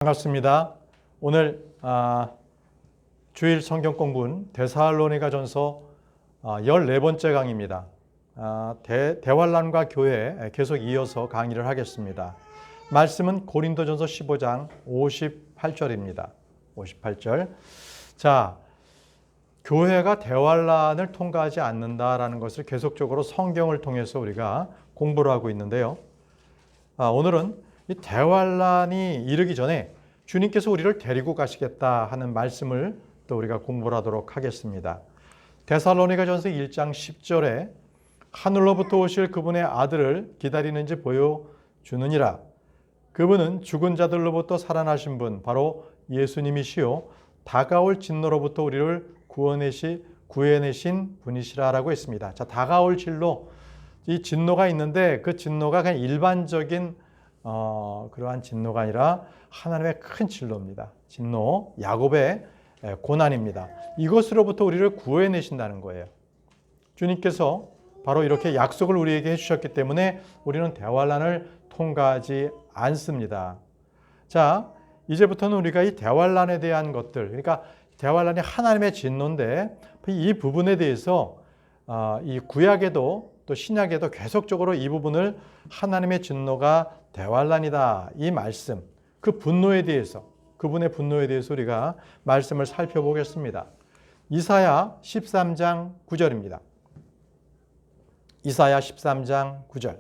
반갑습니다. 오늘 주일 성경 공부는 데살로니가전서 14번째 강의입니다. 대환란과 교회 계속 이어서 강의를 하겠습니다. 말씀은 고린도전서 15장 58절입니다. 58절. 자, 교회가 대환란을 통과하지 않는다라는 것을 계속적으로 성경을 통해서 우리가 공부를 하고 있는데요. 오늘은 이 대환란이 이르기 전에 주님께서 우리를 데리고 가시겠다 하는 말씀을 또 우리가 공부를 하도록 하겠습니다. 데살로니가전서 1장 10절에 하늘로부터 오실 그분의 아들을 기다리는지 보여주느니라. 그분은 죽은 자들로부터 살아나신 분 바로 예수님이시요 다가올 진노로부터 우리를 구해내신 분이시라라고 했습니다. 자, 다가올 진노, 이 진노가 있는데 그 진노가 그냥 일반적인 그러한 진노가 아니라 하나님의 큰 진노입니다. 진노, 야곱의 고난입니다. 이것으로부터 우리를 구해내신다는 거예요. 주님께서 바로 이렇게 약속을 우리에게 해주셨기 때문에 우리는 대환란을 통과하지 않습니다. 자, 이제부터는 우리가 이 대환란에 대한 것들, 그러니까 대환란이 하나님의 진노인데 이 부분에 대해서 이 구약에도 또 신약에도 계속적으로 이 부분을 하나님의 진노가 대환란이다, 이 말씀, 그 분노에 대해서, 그분의 분노에 대해서 우리가 말씀을 살펴보겠습니다. 이사야 13장 9절입니다. 이사야 13장 9절.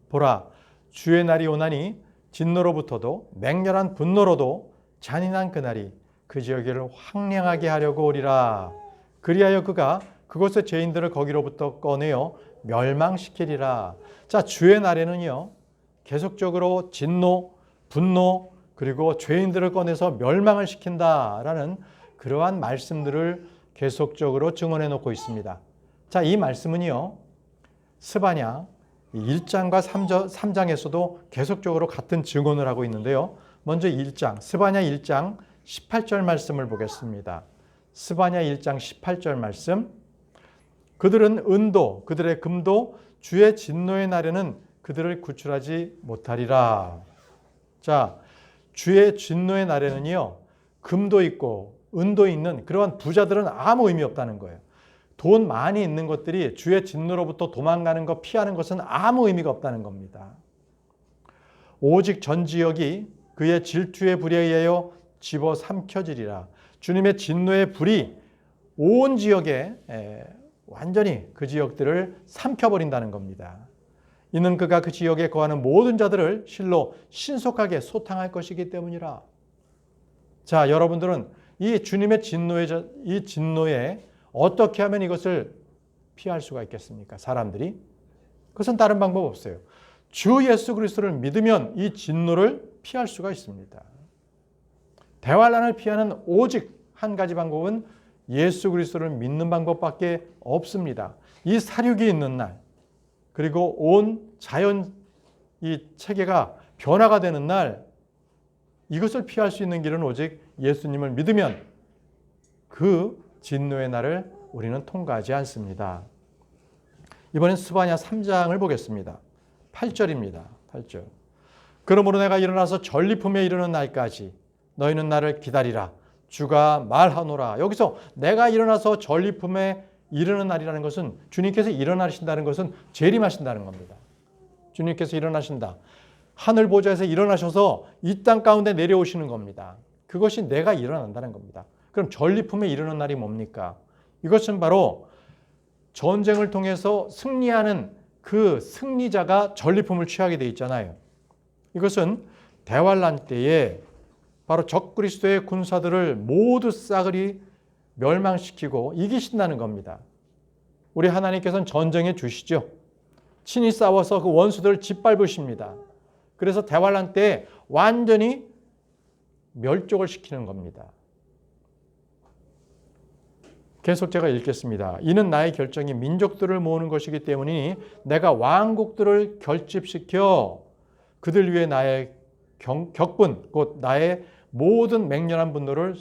보라, 주의 날이 오나니 진노로부터도 맹렬한 분노로도 잔인한 그날이 그 지역을 황량하게 하려고 오리라. 그리하여 그가 그곳의 죄인들을 거기로부터 꺼내어 멸망시키리라. 자, 주의 날에는요, 계속적으로 진노, 분노, 그리고 죄인들을 꺼내서 멸망을 시킨다라는 그러한 말씀들을 계속적으로 증언해 놓고 있습니다. 자, 이 말씀은요, 스바냐 1장과 3장에서도 계속적으로 같은 증언을 하고 있는데요. 먼저 1장, 스바냐 1장 18절 말씀을 보겠습니다. 스바냐 1장 18절 말씀. 그들은 은도, 그들의 금도 주의 진노의 날에는 그들을 구출하지 못하리라. 자, 주의 진노의 날에는요, 금도 있고 은도 있는 그러한 부자들은 아무 의미 없다는 거예요. 돈 많이 있는 것들이 주의 진노로부터 도망가는 것, 피하는 것은 아무 의미가 없다는 겁니다. 오직 전 지역이 그의 질투의 불에 의하여 집어삼켜지리라. 주님의 진노의 불이 온 지역에 완전히 그 지역들을 삼켜버린다는 겁니다. 이는 그가 그 지역에 거하는 모든 자들을 실로 신속하게 소탕할 것이기 때문이라. 자, 여러분들은 이 주님의 이 진노에 어떻게 하면 이것을 피할 수가 있겠습니까? 사람들이? 그것은 다른 방법 없어요. 주 예수 그리스도를 믿으면 이 진노를 피할 수가 있습니다. 대환란을 피하는 오직 한 가지 방법은 예수 그리스도를 믿는 방법밖에 없습니다. 이 사륙이 있는 날, 그리고 온 자연 이 체계가 변화가 되는 날, 이것을 피할 수 있는 길은 오직 예수님을 믿으면 그 진노의 날을 우리는 통과하지 않습니다. 이번엔 스바냐 3장을 보겠습니다. 8절입니다. 8절. 그러므로 내가 일어나서 전리품에 이르는 날까지 너희는 나를 기다리라. 주가 말하노라. 여기서 내가 일어나서 전리품에 이르는 날이라는 것은 주님께서 일어나신다는 것은 재림하신다는 겁니다. 주님께서 일어나신다. 하늘 보좌에서 일어나셔서 이 땅 가운데 내려오시는 겁니다. 그것이 내가 일어난다는 겁니다. 그럼 전리품에 이르는 날이 뭡니까? 이것은 바로 전쟁을 통해서 승리하는 그 승리자가 전리품을 취하게 돼 있잖아요. 이것은 대환란 때에 바로 적그리스도의 군사들을 모두 싸그리 멸망시키고 이기신다는 겁니다. 우리 하나님께서는 전쟁에 주시죠. 친히 싸워서 그 원수들을 짓밟으십니다. 그래서 대환란 때에 완전히 멸족을 시키는 겁니다. 계속 제가 읽겠습니다. 이는 나의 결정이 민족들을 모으는 것이기 때문이니 내가 왕국들을 결집시켜 그들 위에 나의 격분 곧 나의 모든 맹렬한 분노를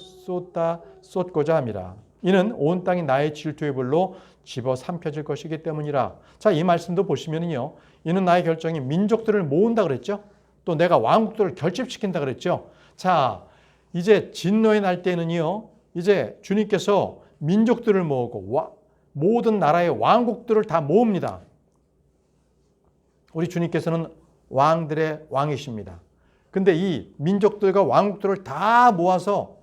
쏟고자 함이라. 이는 온 땅이 나의 질투의 불로 집어삼켜질 것이기 때문이라. 자, 이 말씀도 보시면요, 이는 나의 결정이 민족들을 모은다 그랬죠. 또 내가 왕국들을 결집시킨다 그랬죠. 자, 이제 진노의 날 때는요, 이제 주님께서 민족들을 모으고 모든 나라의 왕국들을 다 모읍니다. 우리 주님께서는 왕들의 왕이십니다. 근데 이 민족들과 왕국들을 다 모아서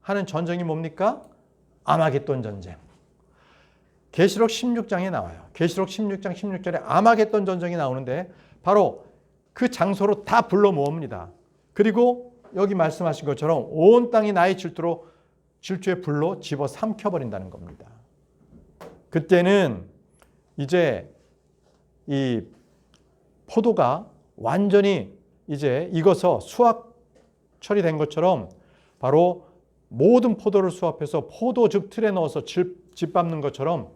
하는 전쟁이 뭡니까? 아마겟돈 전쟁. 계시록 16장에 나와요. 계시록 16장 16절에 아마겟돈 전쟁이 나오는데 바로 그 장소로 다 불러 모읍니다. 그리고 여기 말씀하신 것처럼 온 땅이 나의 질투의 불로 집어 삼켜버린다는 겁니다. 그때는 이제 이 포도가 완전히 이제 익어서 수확 처리된 것처럼 바로 모든 포도를 수확해서 포도즙 틀에 넣어서 집 밟는 것처럼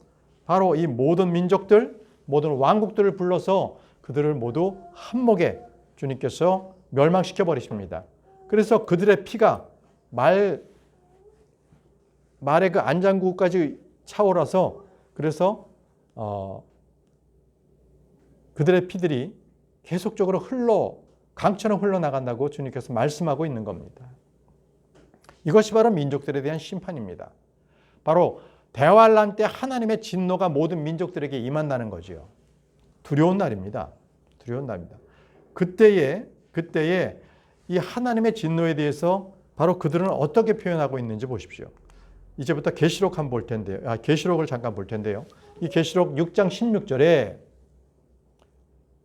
바로 이 모든 민족들, 모든 왕국들을 불러서 그들을 모두 한목에 주님께서 멸망시켜 버리십니다. 그래서 그들의 피가 말의 그 안장구까지 차오라서 그래서 그들의 피들이 계속적으로 강처럼 흘러나간다고 주님께서 말씀하고 있는 겁니다. 이것이 바로 민족들에 대한 심판입니다. 바로 대환란 때 하나님의 진노가 모든 민족들에게 임한다는 거지요. 두려운 날입니다. 두려운 날입니다. 그때에 이 하나님의 진노에 대해서 바로 그들은 어떻게 표현하고 있는지 보십시오. 이제부터 계시록 한번 볼 텐데요. 계시록을 잠깐 볼 텐데요. 이 계시록 6장 16절에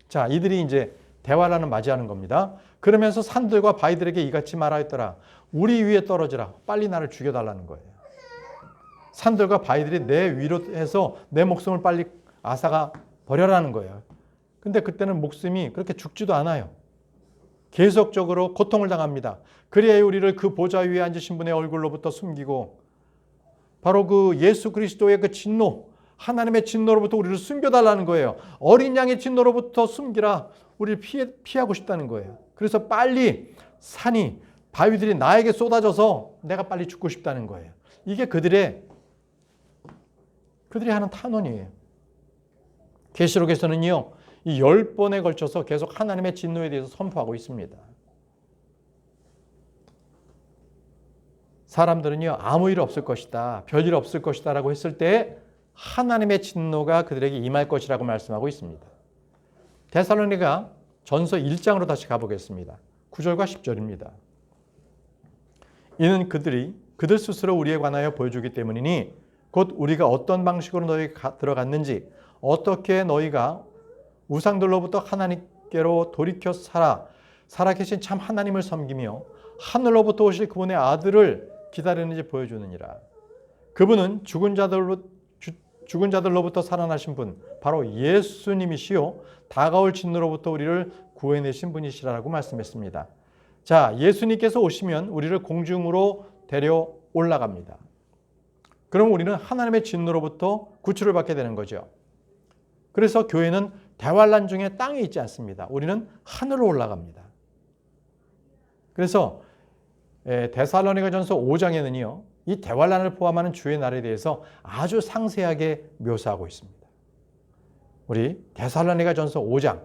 자, 이들이 이제 대환란을 맞이하는 겁니다. 그러면서 산들과 바위들에게 이같이 말하였더라. 우리 위에 떨어지라. 빨리 나를 죽여달라는 거예요. 산들과 바위들이 내 위로 해서 내 목숨을 빨리 앗아가 버려라는 거예요. 근데 그때는 목숨이 그렇게 죽지도 않아요. 계속적으로 고통을 당합니다. 그리하여 우리를 그 보좌 위에 앉으신 분의 얼굴로부터 숨기고 바로 그 예수 그리스도의 그 진노, 하나님의 진노로부터 우리를 숨겨달라는 거예요. 어린 양의 진노로부터 숨기라. 우리를 피하고 싶다는 거예요. 그래서 빨리 산이 바위들이 나에게 쏟아져서 내가 빨리 죽고 싶다는 거예요. 이게 그들이 하는 탄원이에요. 계시록에서는요, 이 10번에 걸쳐서 계속 하나님의 진노에 대해서 선포하고 있습니다. 사람들은요, 아무 일 없을 것이다, 별일 없을 것이다 라고 했을 때 하나님의 진노가 그들에게 임할 것이라고 말씀하고 있습니다. 데살로니가 전서 1장으로 다시 가보겠습니다. 9절과 10절입니다. 이는 그들 스스로 우리에 관하여 보여주기 때문이니 곧 우리가 어떤 방식으로 너희가 들어갔는지 어떻게 너희가 우상들로부터 하나님께로 돌이켜 살아계신 참 하나님을 섬기며 하늘로부터 오실 그분의 아들을 기다리는지 보여주느니라. 그분은 죽은 자들로부터 살아나신 분, 바로 예수님이시요 다가올 진노로부터 우리를 구해내신 분이시라고 말씀했습니다. 자, 예수님께서 오시면 우리를 공중으로 데려 올라갑니다. 그럼 우리는 하나님의 진노로부터 구출을 받게 되는 거죠. 그래서 교회는 대환란 중에 땅에 있지 않습니다. 우리는 하늘로 올라갑니다. 그래서 데살로니가전서 5장에는요. 이 대환란을 포함하는 주의 날에 대해서 아주 상세하게 묘사하고 있습니다. 우리 데살로니가전서 5장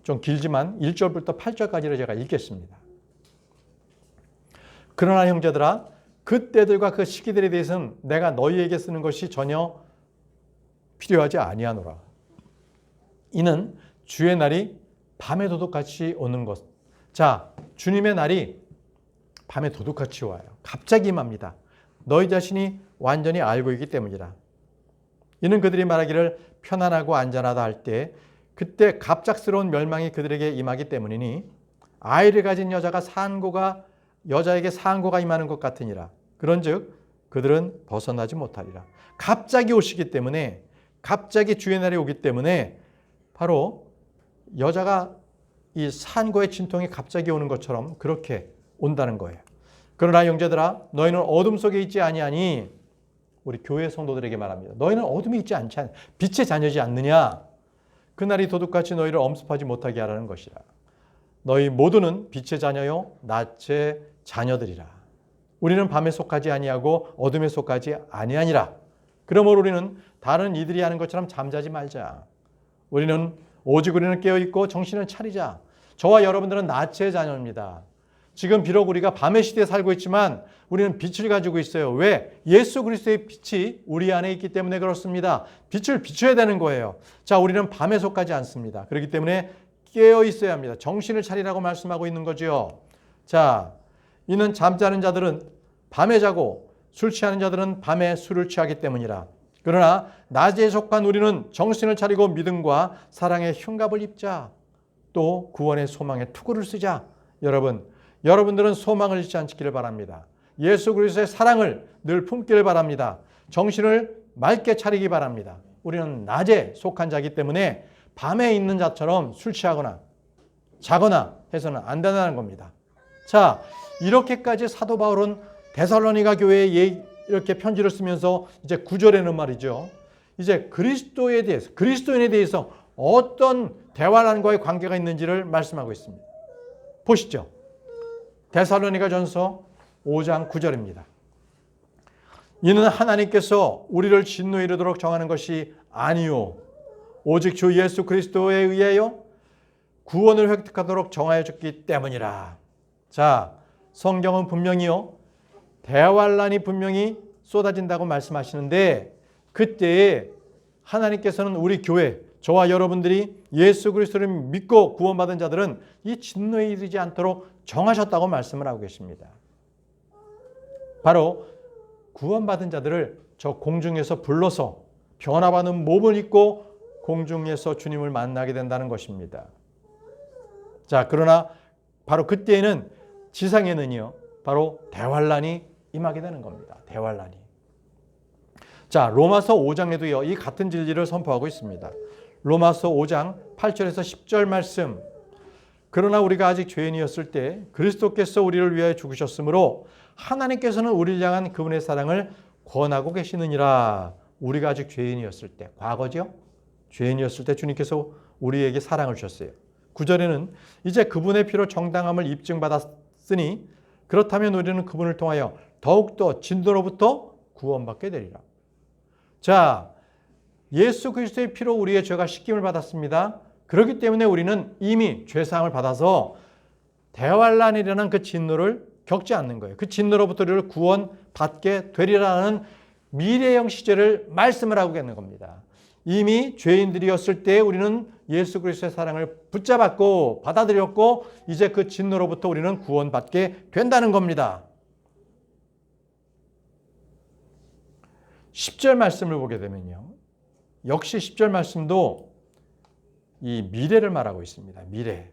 좀 길지만 1절부터 8절까지를 제가 읽겠습니다. 그러나 형제들아 그 때들과 그 시기들에 대해서는 내가 너희에게 쓰는 것이 전혀 필요하지 아니하노라. 이는 주의 날이 밤의 도둑같이 오는 것. 자, 주님의 날이 밤에 도둑같이 와요. 갑자기 임합니다. 너희 자신이 완전히 알고 있기 때문이라. 이는 그들이 말하기를 편안하고 안전하다 할 때 그때 갑작스러운 멸망이 그들에게 임하기 때문이니 아이를 가진 여자에게 산고가 임하는 것 같으니라. 그런즉 그들은 벗어나지 못하리라. 갑자기 오시기 때문에 갑자기 주의 날이 오기 때문에 바로 여자가 이 산고의 진통이 갑자기 오는 것처럼 그렇게 온다는 거예요. 그러나 형제들아 너희는 어둠 속에 있지 아니하니 우리 교회 성도들에게 말합니다. 너희는 어둠에 있지 않지 않냐. 빛의 자녀지 않느냐. 그날이 도둑같이 너희를 엄습하지 못하게 하라는 것이라. 너희 모두는 빛의 자녀요 낮의 자녀들이라. 우리는 밤에 속하지 아니하고 어둠에 속하지 아니하니라. 그러므로 우리는 다른 이들이 하는 것처럼 잠자지 말자. 오직 우리는 깨어있고 정신을 차리자. 저와 여러분들은 낮의 자녀입니다. 지금 비록 우리가 밤의 시대에 살고 있지만 우리는 빛을 가지고 있어요. 왜? 예수 그리스도의 빛이 우리 안에 있기 때문에 그렇습니다. 빛을 비춰야 되는 거예요. 자, 우리는 밤에 속하지 않습니다. 그렇기 때문에 깨어 있어야 합니다. 정신을 차리라고 말씀하고 있는 거죠. 자, 이는 잠자는 자들은 밤에 자고 술 취하는 자들은 밤에 술을 취하기 때문이라. 그러나 낮에 속한 우리는 정신을 차리고 믿음과 사랑의 흉갑을 입자. 또 구원의 소망에 투구를 쓰자. 여러분들은 소망을 잃지 않기를 바랍니다. 예수 그리스도의 사랑을 늘 품기를 바랍니다. 정신을 맑게 차리기 바랍니다. 우리는 낮에 속한 자이기 때문에 밤에 있는 자처럼 술 취하거나 자거나 해서는 안 된다는 겁니다. 자, 이렇게까지 사도 바울은 데살로니가 교회에 이렇게 편지를 쓰면서 이제 9절에는 말이죠. 이제 그리스도인에 대해서 어떤 대화란과의 관계가 있는지를 말씀하고 있습니다. 보시죠. 데살로니가 전서 5장 9절입니다. 이는 하나님께서 우리를 진노에 이르도록 정하는 것이 아니요 오직 주 예수 그리스도에 의하여 구원을 획득하도록 정하여 줬기 때문이라. 자, 성경은 분명히요 대환란이 분명히 쏟아진다고 말씀하시는데 그때에 하나님께서는 우리 교회 저와 여러분들이 예수 그리스도를 믿고 구원받은 자들은 이 진노에 이르지 않도록 정하셨다고 말씀을 하고 계십니다. 바로 구원받은 자들을 저 공중에서 불러서 변화받는 몸을 입고 공중에서 주님을 만나게 된다는 것입니다. 자, 그러나 바로 그때에는 지상에는요 바로 대환란이 임하게 되는 겁니다. 대환란이. 자, 로마서 5장에도요 이 같은 진리를 선포하고 있습니다. 로마서 5장 8절에서 10절 말씀. 그러나 우리가 아직 죄인이었을 때 그리스도께서 우리를 위하여 죽으셨으므로 하나님께서는 우리를 향한 그분의 사랑을 권하고 계시느니라. 우리가 아직 죄인이었을 때, 과거죠? 죄인이었을 때 주님께서 우리에게 사랑을 주셨어요. 9절에는 이제 그분의 피로 정당함을 입증받았으니 그렇다면 우리는 그분을 통하여 더욱더 진노로부터 구원받게 되리라. 자, 예수 그리스도의 피로 우리의 죄가 씻김을 받았습니다. 그렇기 때문에 우리는 이미 죄사함을 받아서 대환란이라는 그 진노를 겪지 않는 거예요. 그 진노로부터 우리를 구원받게 되리라는 미래형 시제를 말씀을 하고 있는 겁니다. 이미 죄인들이었을 때 우리는 예수 그리스도의 사랑을 붙잡았고 받아들였고 이제 그 진노로부터 우리는 구원받게 된다는 겁니다. 10절 말씀을 보게 되면요. 역시 10절 말씀도 이 미래를 말하고 있습니다. 미래.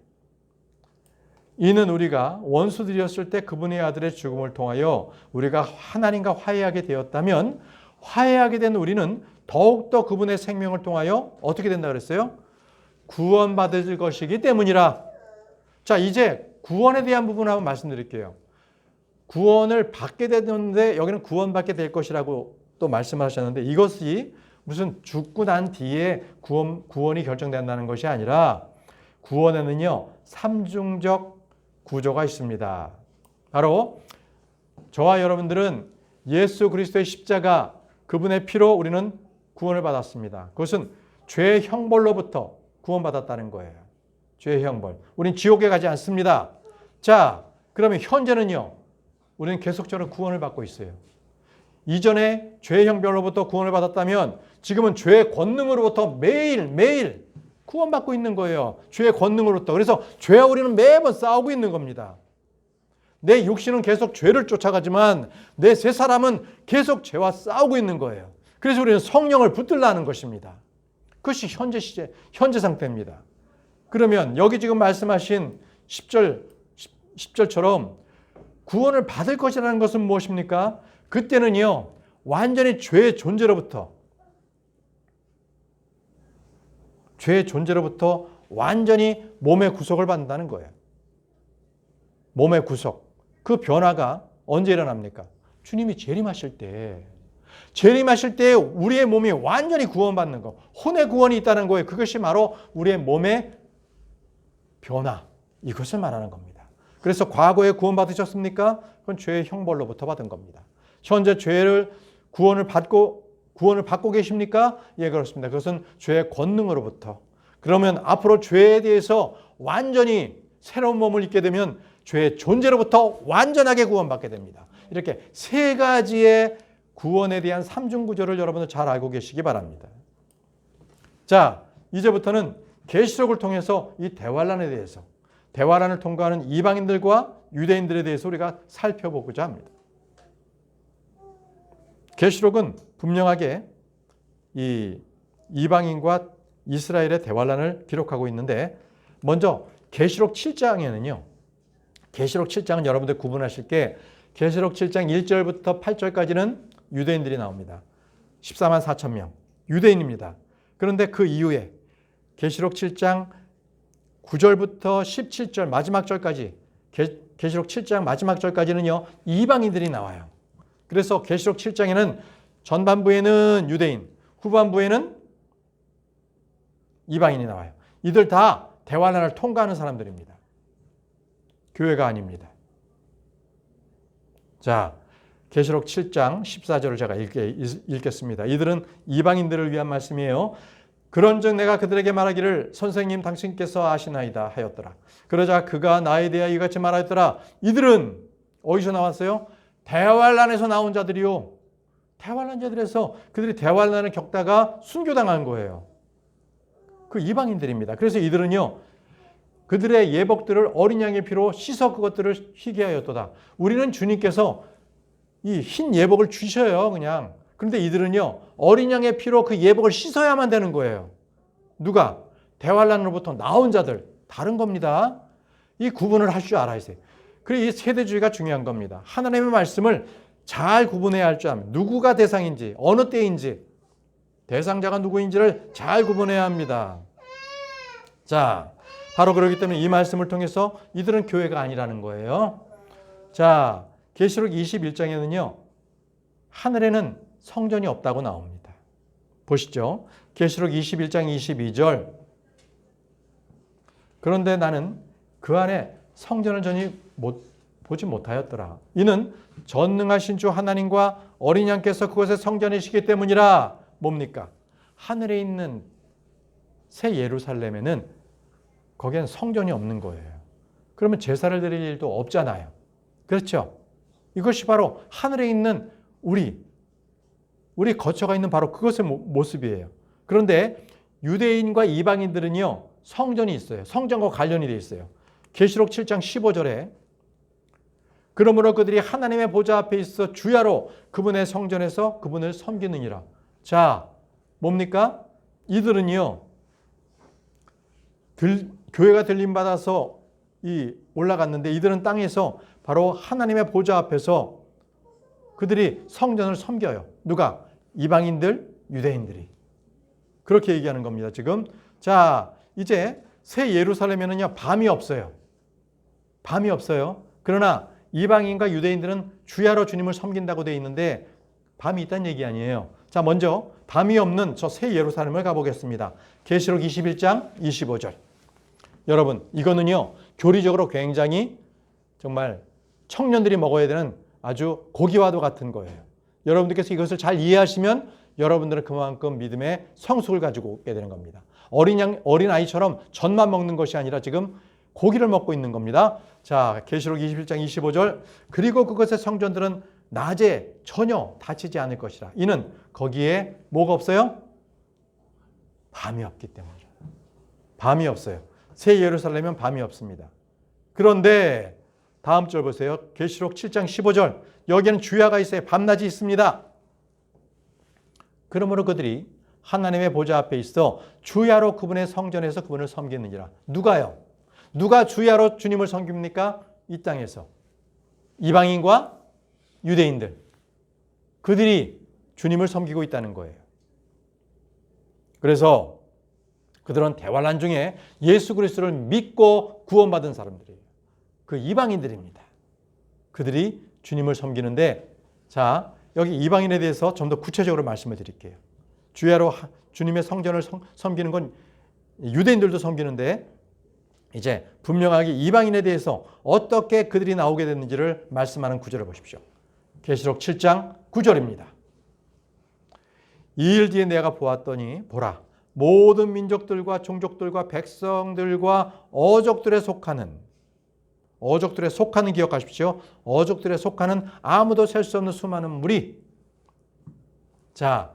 이는 우리가 원수들이었을 때 그분의 아들의 죽음을 통하여 우리가 하나님과 화해하게 되었다면 화해하게 된 우리는 더욱더 그분의 생명을 통하여 어떻게 된다 그랬어요? 구원받을 것이기 때문이라. 자, 이제 구원에 대한 부분 한번 말씀드릴게요. 구원을 받게 되는데 여기는 구원받게 될 것이라고 또 말씀하셨는데 이것이 무슨 죽고 난 뒤에 구원이 결정된다는 것이 아니라 구원에는요 삼중적 구조가 있습니다. 바로 저와 여러분들은 예수 그리스도의 십자가 그분의 피로 우리는 구원을 받았습니다. 그것은 죄의 형벌로부터 구원받았다는 거예요. 죄의 형벌. 우린 지옥에 가지 않습니다. 자, 그러면 현재는요 우리는 계속적으로 구원을 받고 있어요. 이전에 죄의 형벌로부터 구원을 받았다면 지금은 죄의 권능으로부터 매일 구원받고 있는 거예요. 죄의 권능으로부터. 그래서 죄와 우리는 매번 싸우고 있는 겁니다. 내 육신은 계속 죄를 쫓아가지만 내 새 사람은 계속 죄와 싸우고 있는 거예요. 그래서 우리는 성령을 붙들라는 것입니다. 그것이 현재 시제, 현재 상태입니다. 그러면 여기 지금 말씀하신 10절처럼 구원을 받을 것이라는 것은 무엇입니까? 그때는요 완전히 죄의 존재로부터 완전히 몸의 구속을 받는다는 거예요. 몸의 구속. 그 변화가 언제 일어납니까? 주님이 재림하실 때 우리의 몸이 완전히 구원받는 거. 혼의 구원이 있다는 거예요. 그것이 바로 우리의 몸의 변화. 이것을 말하는 겁니다. 그래서 과거에 구원받으셨습니까? 그건 죄의 형벌로부터 받은 겁니다. 현재 구원을 받고 계십니까? 예, 그렇습니다. 그것은 죄의 권능으로부터. 그러면 앞으로 죄에 대해서 완전히 새로운 몸을 입게 되면 죄의 존재로부터 완전하게 구원받게 됩니다. 이렇게 세 가지의 구원에 대한 삼중구조를 여러분들 잘 알고 계시기 바랍니다. 자, 이제부터는 계시록을 통해서 이 대환란에 대해서, 대환란을 통과하는 이방인들과 유대인들에 대해서 우리가 살펴보고자 합니다. 계시록은 분명하게 이 이방인과 이스라엘의 대환란을 기록하고 있는데, 먼저 계시록 7장에는요. 계시록 7장은 여러분들 구분하실 게 계시록 7장 1절부터 8절까지는 유대인들이 나옵니다. 14만 4천 명 유대인입니다. 그런데 그 이후에 계시록 7장 9절부터 17절 마지막 절까지, 계시록 7장 마지막 절까지는요 이방인들이 나와요. 그래서 계시록 7장에는 전반부에는 유대인, 후반부에는 이방인이 나와요. 이들 다 대환란을 통과하는 사람들입니다. 교회가 아닙니다. 자, 계시록 7장 14절을 제가 읽겠습니다. 이들은 이방인들을 위한 말씀이에요. 그런즉 내가 그들에게 말하기를 선생님 당신께서 아시나이다 하였더라. 그러자 그가 나에 대하여 이같이 말하였더라. 이들은 어디서 나왔어요? 대환란에서 나온 자들이요. 대환란 자들에서 그들이 대환란을 겪다가 순교당한 거예요. 그 이방인들입니다. 그래서 이들은요, 그들의 예복들을 어린 양의 피로 씻어 그것들을 희게 하였도다. 우리는 주님께서 이 흰 예복을 주셔요, 그냥. 그런데 이들은요, 어린 양의 피로 그 예복을 씻어야만 되는 거예요. 누가? 대환란으로부터 나온 자들. 다른 겁니다. 이 구분을 할 줄 알아야 돼요. 그리고 이 세대주의가 중요한 겁니다. 하나님의 말씀을 잘 구분해야 할 줄 압니다. 누구가 대상인지, 어느 때인지, 대상자가 누구인지를 잘 구분해야 합니다. 자, 바로 그렇기 때문에 이 말씀을 통해서 이들은 교회가 아니라는 거예요. 자, 계시록 21장에는요. 하늘에는 성전이 없다고 나옵니다. 보시죠. 계시록 21장 22절. 그런데 나는 그 안에 성전을 전히 보지 못하였더라. 이는 전능하신 주 하나님과 어린 양께서 그곳에 성전이시기 때문이라. 뭡니까? 하늘에 있는 새 예루살렘에는 거기엔 성전이 없는 거예요. 그러면 제사를 드릴 일도 없잖아요. 그렇죠? 이것이 바로 하늘에 있는 우리 거처가 있는 바로 그것의 모습이에요. 그런데 유대인과 이방인들은요, 성전이 있어요. 성전과 관련이 되어 있어요. 계시록 7장 15절에 그러므로 그들이 하나님의 보좌 앞에 있어 주야로 그분의 성전에서 그분을 섬기느니라. 자, 뭡니까? 이들은요, 교회가 들림받아서 올라갔는데 이들은 땅에서 바로 하나님의 보좌 앞에서 그들이 성전을 섬겨요. 누가? 이방인들, 유대인들이. 그렇게 얘기하는 겁니다, 지금. 자, 이제 새 예루살렘에는요, 밤이 없어요. 밤이 없어요. 그러나 이방인과 유대인들은 주야로 주님을 섬긴다고 되어 있는데 밤이 있다는 얘기 아니에요. 자, 먼저 밤이 없는 저 새 예루살렘을 가보겠습니다. 계시록 21장 25절. 여러분, 이거는요, 교리적으로 굉장히 정말 청년들이 먹어야 되는 아주 고기와도 같은 거예요. 여러분들께서 이것을 잘 이해하시면 여러분들은 그만큼 믿음의 성숙을 가지고 오게 되는 겁니다. 어린 아이처럼 젖만 먹는 것이 아니라 지금 고기를 먹고 있는 겁니다. 자, 계시록 21장 25절. 그리고 그것의 성전들은 낮에 전혀 다치지 않을 것이라. 이는 거기에 뭐가 없어요? 밤이 없기 때문이죠. 밤이 없어요. 새 예루살렘은 밤이 없습니다. 그런데 다음 절 보세요. 계시록 7장 15절. 여기에는 주야가 있어요. 밤낮이 있습니다. 그러므로 그들이 하나님의 보좌 앞에 있어 주야로 그분의 성전에서 그분을 섬기느니라. 누가요? 누가 주야로 주님을 섬깁니까? 이 땅에서. 이방인과 유대인들. 그들이 주님을 섬기고 있다는 거예요. 그래서 그들은 대환란 중에 예수 그리스도를 믿고 구원받은 사람들이에요. 그 이방인들입니다. 그들이 주님을 섬기는데, 자, 여기 이방인에 대해서 좀 더 구체적으로 말씀을 드릴게요. 주야로 주님의 성전을 섬기는 건 유대인들도 섬기는데, 이제 분명하게 이방인에 대해서 어떻게 그들이 나오게 됐는지를 말씀하는 구절을 보십시오. 계시록 7장 9절입니다. 이 일 뒤에 내가 보았더니 보라, 모든 민족들과 종족들과 백성들과 어족들에 속하는 어족들에 속하는 기억하십시오. 어족들에 속하는 아무도 셀 수 없는 수많은 무리. 자,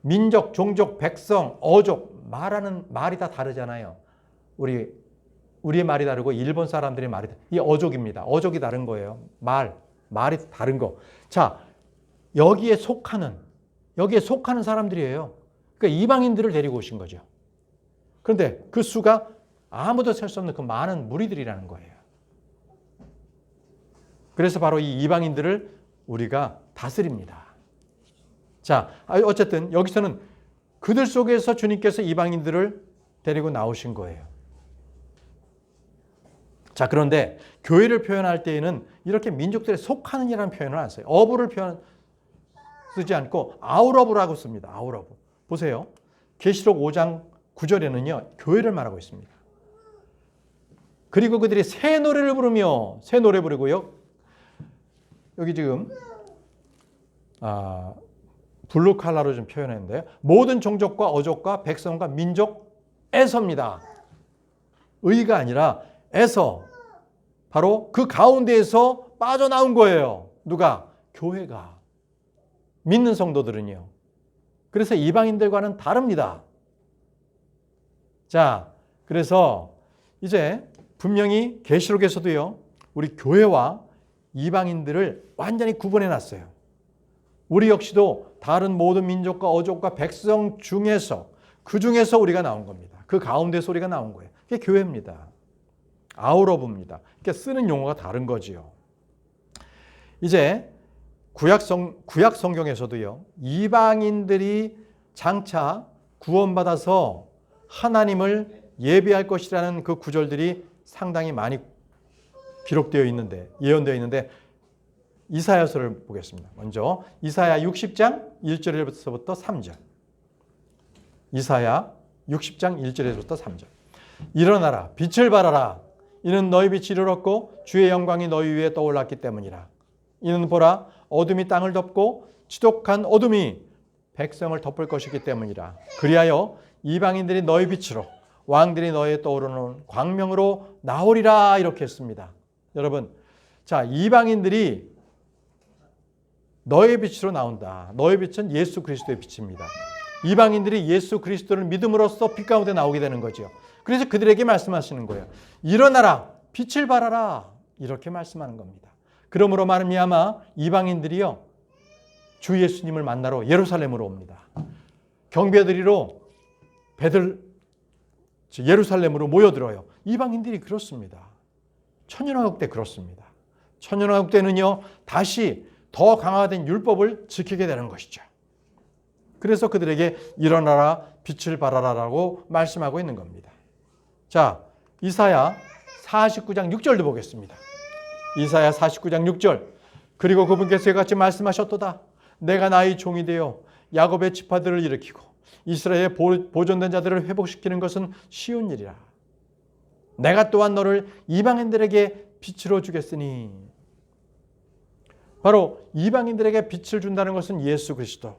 민족, 종족, 백성, 어족 말하는 말이 다 다르잖아요. 우리의 말이 다르고 일본 사람들의 말이 이 어족입니다. 어족이 다른 거예요. 말이 다른 거. 자, 여기에 속하는 사람들이에요. 그러니까 이방인들을 데리고 오신 거죠. 그런데 그 수가 아무도 셀 수 없는 그 많은 무리들이라는 거예요. 그래서 바로 이 이방인들을 우리가 다스립니다. 자, 어쨌든 여기서는 그들 속에서 주님께서 이방인들을 데리고 나오신 거예요. 자, 그런데 교회를 표현할 때에는 이렇게 민족들에 속하는 이라는 표현을 안 써요. 어부를 쓰지 않고 아우러브라고 씁니다. 아우러브. 보세요. 계시록 5장 9절에는요. 교회를 말하고 있습니다. 그리고 그들이 새 노래를 부르며 새 노래 부르고요. 여기 지금 블루 칼라로 좀 표현했는데요. 모든 종족과 어족과 백성과 민족에서입니다. 의가 아니라 에서 바로 그 가운데에서 빠져나온 거예요. 누가? 교회가. 믿는 성도들은요. 그래서 이방인들과는 다릅니다. 자, 그래서 이제 분명히 계시록에서도요. 우리 교회와 이방인들을 완전히 구분해 놨어요. 우리 역시도 다른 모든 민족과 어족과 백성 중에서 그 중에서 우리가 나온 겁니다. 그 가운데서 우리가 나온 거예요. 그게 교회입니다. 아우러브입니다. 그러니까 쓰는 용어가 다른 거지요. 이제 구약 성경에서도요. 이방인들이 장차 구원받아서 하나님을 예배할 것이라는 그 구절들이 상당히 많이 기록되어 있는데, 예언되어 있는데 이사야서를 보겠습니다. 먼저 이사야 60장 1절에서부터 3절. 이사야 60장 1절에서부터 3절. 일어나라, 빛을 발하라. 이는 너희 빛이 이르렀고 주의 영광이 너희 위에 떠올랐기 때문이라. 이는 보라, 어둠이 땅을 덮고 지독한 어둠이 백성을 덮을 것이기 때문이라. 그리하여 이방인들이 너희 빛으로 왕들이 너희에 떠오르는 광명으로 나오리라. 이렇게 했습니다. 여러분, 자, 이방인들이 너의 빛으로 나온다. 너의 빛은 예수 그리스도의 빛입니다. 이방인들이 예수 그리스도를 믿음으로써 빛 가운데 나오게 되는 거죠. 그래서 그들에게 말씀하시는 거예요. 일어나라, 빛을 발하라. 이렇게 말씀하는 겁니다. 그러므로 말미암아 이방인들이요, 주 예수님을 만나러 예루살렘으로 옵니다. 경배드리러 예루살렘으로 모여들어요. 이방인들이 그렇습니다. 천연왕국 때 그렇습니다. 천연왕국 때는요, 다시 더 강화된 율법을 지키게 되는 것이죠. 그래서 그들에게 일어나라, 빛을 발하라라고 말씀하고 있는 겁니다. 자, 이사야 49장 6절도 보겠습니다. 이사야 49장 6절. 그리고 그분께서 이같이 말씀하셨도다. 내가 나의 종이 되어 야곱의 지파들을 일으키고 이스라엘의 보존된 자들을 회복시키는 것은 쉬운 일이라. 내가 또한 너를 이방인들에게 빛으로 주겠으니. 바로 이방인들에게 빛을 준다는 것은 예수 그리스도.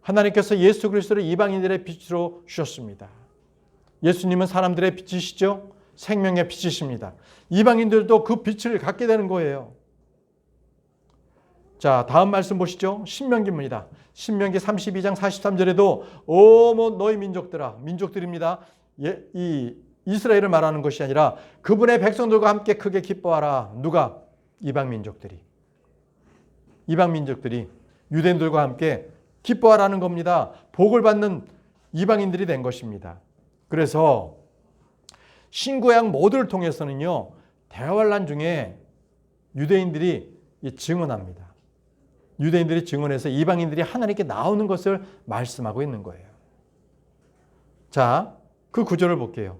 하나님께서 예수 그리스도를 이방인들의 빛으로 주셨습니다. 예수님은 사람들의 빛이시죠. 생명의 빛이십니다. 이방인들도 그 빛을 갖게 되는 거예요. 자, 다음 말씀 보시죠. 신명기입니다. 신명기 32장 43절에도 너희 민족들아, 민족들입니다. 이 이스라엘을 말하는 것이 아니라 그분의 백성들과 함께 크게 기뻐하라. 누가? 이방 민족들이 유대인들과 함께 기뻐하라는 겁니다. 복을 받는 이방인들이 된 것입니다. 그래서 신구약 모두를 통해서는요, 대환란 중에 유대인들이 증언합니다. 유대인들이 증언해서 이방인들이 하나님께 나오는 것을 말씀하고 있는 거예요. 자, 그 구절을 볼게요.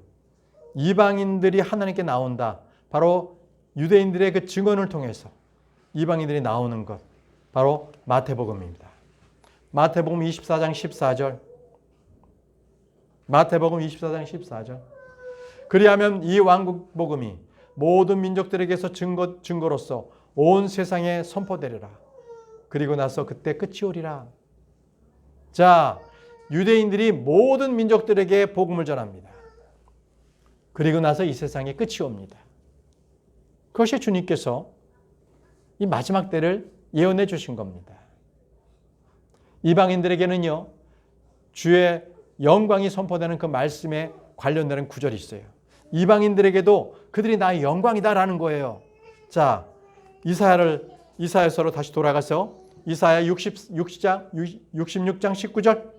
이방인들이 하나님께 나온다. 바로 유대인들의 그 증언을 통해서 이방인들이 나오는 것. 바로 마태복음입니다. 마태복음 24장 14절. 마태복음 24장 14절. 그리하면 이 왕국 복음이 모든 민족들에게서 증거로서 온 세상에 선포되리라. 그리고 나서 그때 끝이 오리라. 자, 유대인들이 모든 민족들에게 복음을 전합니다. 그리고 나서 이 세상에 끝이 옵니다. 그것이 주님께서 이 마지막 때를 예언해 주신 겁니다. 이방인들에게는요, 주의 영광이 선포되는 그 말씀에 관련되는 구절이 있어요. 이방인들에게도 그들이 나의 영광이다라는 거예요. 자, 이사야서로 다시 돌아가서 이사야 66장 19절.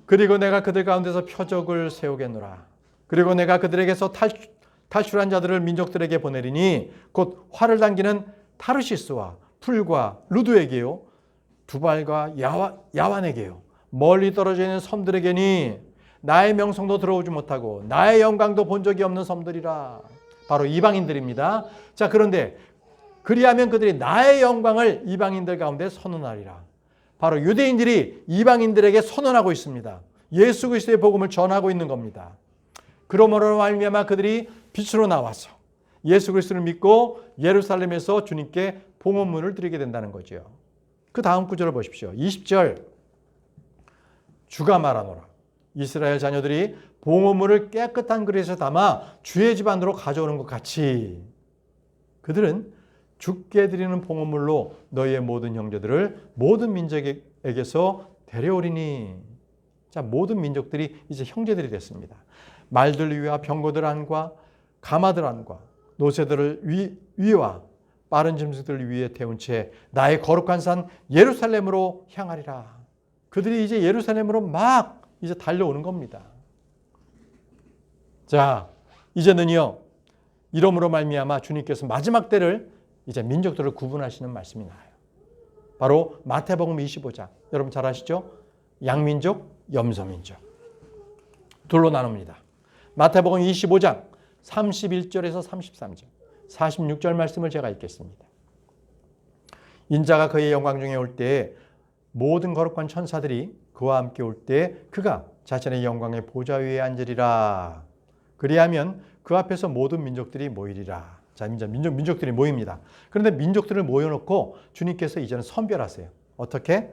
그리고 내가 그들 가운데서 표적을 세우겠노라. 그리고 내가 그들에게서 탈출한 자들을 민족들에게 보내리니 곧 활을 당기는 타르시스와 풀과 루드에게요, 두발과 야완에게요, 멀리 떨어져 있는 섬들에게니 나의 명성도 들어오지 못하고 나의 영광도 본 적이 없는 섬들이라. 바로 이방인들입니다. 자, 그런데 그리하면 그들이 나의 영광을 이방인들 가운데 선언하리라. 바로 유대인들이 이방인들에게 선언하고 있습니다. 예수 그리스도의 복음을 전하고 있는 겁니다. 그러므로 말미암아 그들이 빛으로 나와서 예수 그리스도를 믿고 예루살렘에서 주님께 봉헌물을 드리게 된다는 거죠. 그 다음 구절을 보십시오. 20절. 주가 말하노라. 이스라엘 자녀들이 봉헌물을 깨끗한 그릇에 담아 주의 집 안으로 가져오는 것 같이 그들은 주께 드리는 봉헌물로 너희의 모든 형제들을 모든 민족에게서 데려오리니. 자, 모든 민족들이 이제 형제들이 됐습니다. 말들 위와 병거들 안과 가마들 안과 노새들을 위와 빠른 짐승들 위에 태운 채 나의 거룩한 산 예루살렘으로 향하리라. 그들이 이제 예루살렘으로 막 이제 달려오는 겁니다. 자, 이제는요, 이러므로 말미암아 주님께서 마지막 때를 이제 민족들을 구분하시는 말씀이 나와요. 바로 마태복음 25장. 여러분 잘 아시죠? 양민족, 염소민족. 둘로 나눕니다. 마태복음 25장 31절에서 33절, 46절 말씀을 제가 읽겠습니다. 인자가 그의 영광 중에 올 때에 모든 거룩한 천사들이 그와 함께 올 때 그가 자신의 영광의 보좌 위에 앉으리라. 그리하면 그 앞에서 모든 민족들이 모이리라. 자, 민족들이 모입니다. 그런데 민족들을 모여놓고 주님께서 이제는 선별하세요. 어떻게?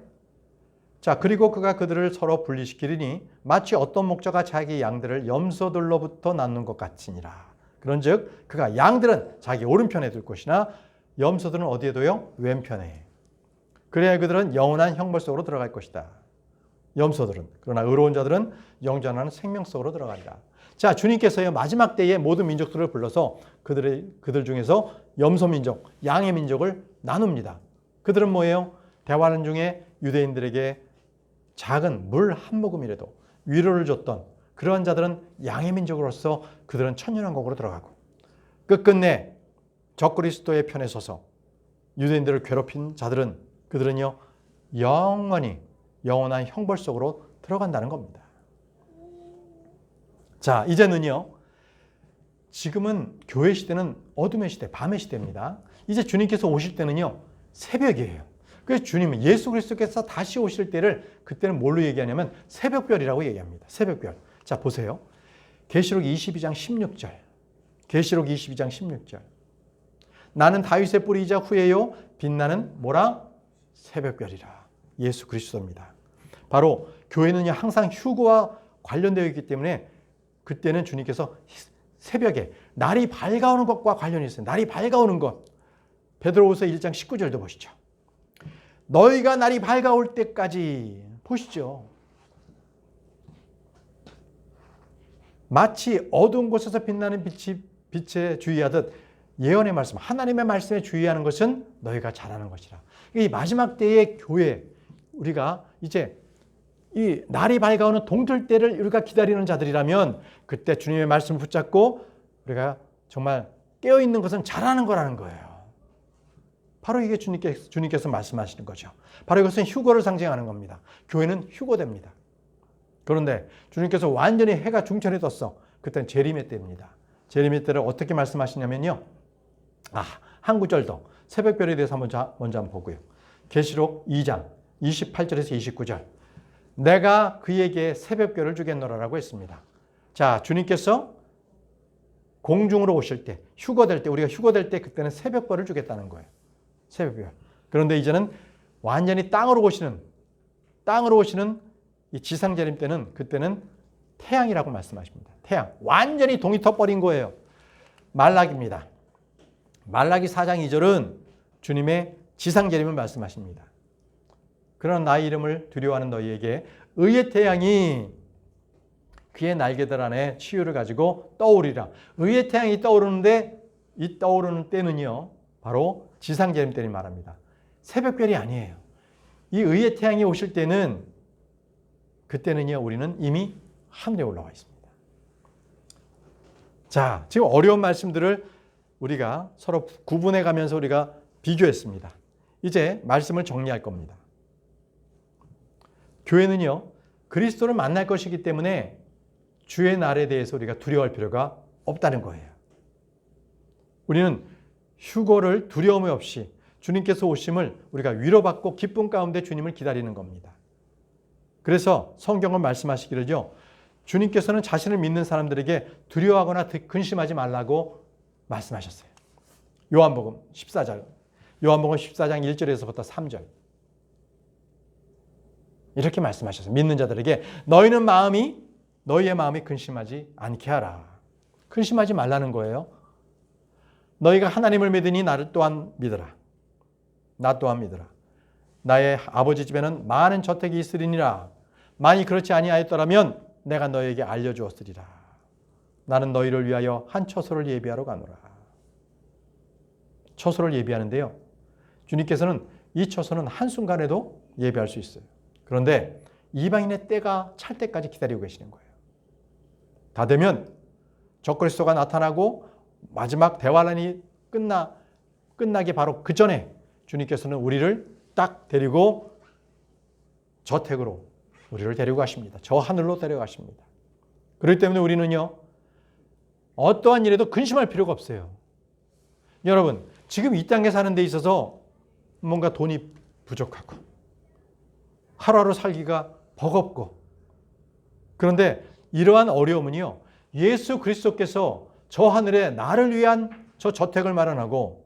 자, 그리고 그가 그들을 서로 분리시키리니 마치 어떤 목자가 자기 양들을 염소들로부터 낳는 것 같으니라. 그런즉 그가 양들은 자기 오른편에 둘 것이나 염소들은 어디에 둬요? 왼편에. 그래야 그들은 영원한 형벌 속으로 들어갈 것이다. 염소들은. 그러나 의로운 자들은 영전하는 생명 속으로 들어가리라. 자, 주님께서요, 마지막 때에 모든 민족들을 불러서 그들 중에서 염소민족, 양의 민족을 나눕니다. 그들은 뭐예요? 대화하는 중에 유대인들에게 작은 물 한 모금이라도 위로를 줬던 그러한 자들은 양의 민족으로서 그들은 천년왕국으로 들어가고, 끝끝내 적그리스도의 편에 서서 유대인들을 괴롭힌 자들은 그들은요, 영원히 영원한 형벌 속으로 들어간다는 겁니다. 자, 이제는요, 지금은 교회 시대는 어둠의 시대, 밤의 시대입니다. 이제 주님께서 오실 때는요, 새벽이에요. 그래서 주님은 예수 그리스도께서 다시 오실 때를 그때는 뭘로 얘기하냐면 새벽별이라고 얘기합니다. 새벽별. 자, 보세요. 계시록 22장 16절. 계시록 22장 16절. 나는 다윗의 뿌리이자 후예요 빛나는 뭐라? 새벽별이라. 예수 그리스도입니다. 바로 교회는요, 항상 휴거와 관련되어 있기 때문에 그때는 주님께서 새벽에 날이 밝아오는 것과 관련이 있어요. 날이 밝아오는 것. 베드로후서 1장 19절도 보시죠. 너희가 날이 밝아올 때까지 보시죠. 마치 어두운 곳에서 빛나는 빛에 주의하듯 예언의 말씀, 하나님의 말씀에 주의하는 것은 너희가 잘하는 것이라. 이 마지막 때의 교회, 우리가 이제 이 날이 밝아오는 동틀 때를 우리가 기다리는 자들이라면 그때 주님의 말씀을 붙잡고 우리가 정말 깨어있는 것은 잘하는 거라는 거예요. 바로 이게 주님께서 말씀하시는 거죠. 바로 이것은 휴거를 상징하는 겁니다. 교회는 휴거됩니다. 그런데 주님께서 완전히 해가 중천에 떴어. 그때는 재림의 때입니다. 재림의 때를 어떻게 말씀하시냐면요. 한 구절 더. 새벽별에 대해서 먼저 한번 보고요. 계시록 2장 28절에서 29절. 내가 그에게 새벽별을 주겠노라라고 했습니다. 자, 주님께서 공중으로 오실 때, 휴거될 때, 우리가 휴거될 때 그때는 새벽별을 주겠다는 거예요. 새벽별. 그런데 이제는 완전히 땅으로 오시는 이 지상재림 때는 그때는 태양이라고 말씀하십니다. 태양. 완전히 동이 터버린 거예요. 말락입니다. 말라기 4장 2절은 주님의 지상재림을 말씀하십니다. 그러나 나의 이름을 두려워하는 너희에게 의의 태양이 그의 날개들 안에 치유를 가지고 떠오르리라. 의의 태양이 떠오르는데 이 떠오르는 때는요, 바로 지상재림 때를 말합니다. 새벽별이 아니에요. 이 의의 태양이 오실 때는, 그때는요, 우리는 이미 하늘에 올라와 있습니다. 자, 지금 어려운 말씀들을 우리가 서로 구분해 가면서 우리가 비교했습니다. 이제 말씀을 정리할 겁니다. 교회는요, 그리스도를 만날 것이기 때문에 주의 날에 대해서 우리가 두려워할 필요가 없다는 거예요. 우리는 휴거를 두려움 없이 주님께서 오심을 우리가 위로받고 기쁨 가운데 주님을 기다리는 겁니다. 그래서 성경은 말씀하시기를요, 주님께서는 자신을 믿는 사람들에게 두려워하거나 근심하지 말라고 말씀하셨어요. 요한복음 14장 1절에서부터 3절 이렇게 말씀하셨어요. 믿는 자들에게 너희의 마음이 근심하지 않게 하라. 근심하지 말라는 거예요. 너희가 하나님을 믿으니 나를 또한 믿으라. 나 또한 믿으라. 나의 아버지 집에는 많은 저택이 있으리니라. 만일 그렇지 아니하였더라면 내가 너희에게 알려주었으리라. 나는 너희를 위하여 한 처소를 예비하러 가노라. 처소를 예비하는데요, 주님께서는 이 처소는 한순간에도 예비할 수 있어요. 그런데 이방인의 때가 찰 때까지 기다리고 계시는 거예요. 다 되면 적그리스도가 나타나고 마지막 대환란이 끝나기 바로 그 전에 주님께서는 우리를 딱 데리고 저택으로 우리를 데리고 가십니다. 저 하늘로 데려가십니다. 그렇기 때문에 우리는요, 어떠한 일에도 근심할 필요가 없어요. 여러분, 지금 이 땅에 사는 데 있어서 뭔가 돈이 부족하고 하루하루 살기가 버겁고, 그런데 이러한 어려움은요, 예수 그리스도께서 저 하늘에 나를 위한 저 저택을 마련하고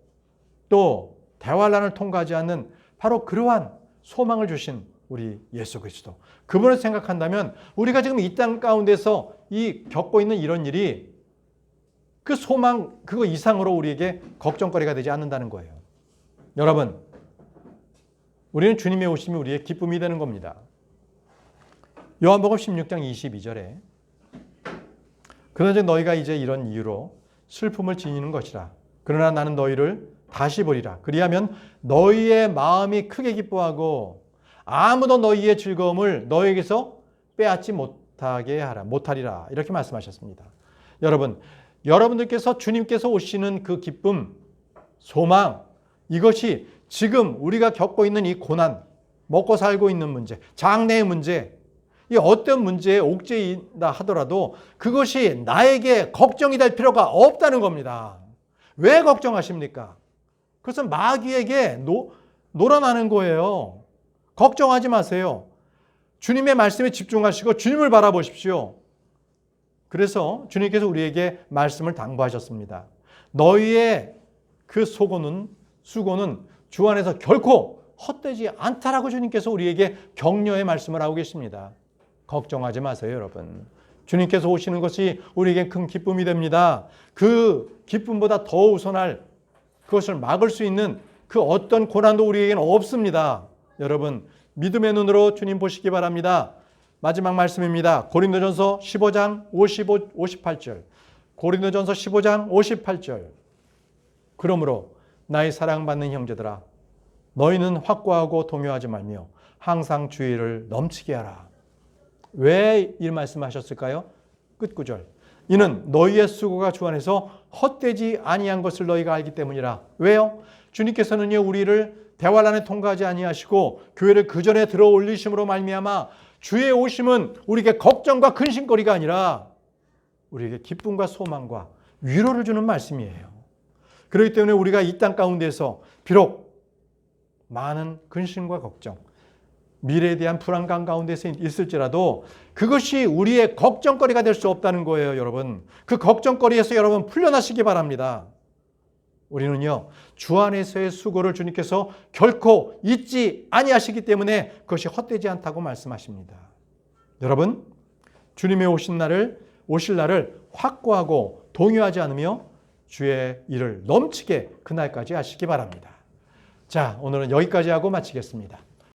또 대환란을 통과하지 않는 바로 그러한 소망을 주신 우리 예수 그리스도, 그분을 생각한다면 우리가 지금 이 땅 가운데서 겪고 있는 이런 일이 그 소망 그거 이상으로 우리에게 걱정거리가 되지 않는다는 거예요. 여러분, 우리는 주님의 오심이 우리의 기쁨이 되는 겁니다. 요한복음 16장 22절에 그러나 너희가 이제 이런 이유로 슬픔을 지니는 것이라. 그러나 나는 너희를 다시 보리라. 그리하면 너희의 마음이 크게 기뻐하고 아무도 너희의 즐거움을 너희에게서 빼앗지 못하리라. 이렇게 말씀하셨습니다. 여러분들께서 주님께서 오시는 그 기쁨, 소망, 이것이 지금 우리가 겪고 있는 이 고난, 먹고 살고 있는 문제, 장래의 문제, 이 어떤 문제에 옥죄인다 하더라도 그것이 나에게 걱정이 될 필요가 없다는 겁니다. 왜 걱정하십니까? 그것은 마귀에게 놀아나는 거예요. 걱정하지 마세요. 주님의 말씀에 집중하시고 주님을 바라보십시오. 그래서 주님께서 우리에게 말씀을 당부하셨습니다. 너희의 그 수고는 주 안에서 결코 헛되지 않다라고 주님께서 우리에게 격려의 말씀을 하고 계십니다. 걱정하지 마세요, 여러분. 주님께서 오시는 것이 우리에게 큰 기쁨이 됩니다. 그 기쁨보다 더 우선할 그것을 막을 수 있는 그 어떤 고난도 우리에게는 없습니다. 여러분, 믿음의 눈으로 주님 보시기 바랍니다. 마지막 말씀입니다. 고린도전서 15장 58절. 고린도전서 15장 58절. 그러므로 나의 사랑받는 형제들아, 너희는 확고하고 동요하지 말며 항상 주의를 넘치게 하라. 왜 이 말씀하셨을까요? 끝구절. 이는 너희의 수고가 주 안에서 헛되지 아니한 것을 너희가 알기 때문이라. 왜요? 주님께서는요, 우리를 대환란에 통과하지 아니하시고 교회를 그 전에 들어 올리심으로 말미암아 주의 오심은 우리에게 걱정과 근심거리가 아니라 우리에게 기쁨과 소망과 위로를 주는 말씀이에요. 그렇기 때문에 우리가 이 땅 가운데서 비록 많은 근심과 걱정, 미래에 대한 불안감 가운데서 있을지라도 그것이 우리의 걱정거리가 될 수 없다는 거예요, 여러분. 그 걱정거리에서 여러분 풀려나시기 바랍니다. 우리는요, 주 안에서의 수고를 주님께서 결코 잊지 아니하시기 때문에 그것이 헛되지 않다고 말씀하십니다. 여러분, 주님의 오실 날을 확고하고 동요하지 않으며 주의 일을 넘치게 그날까지 하시기 바랍니다. 자, 오늘은 여기까지 하고 마치겠습니다.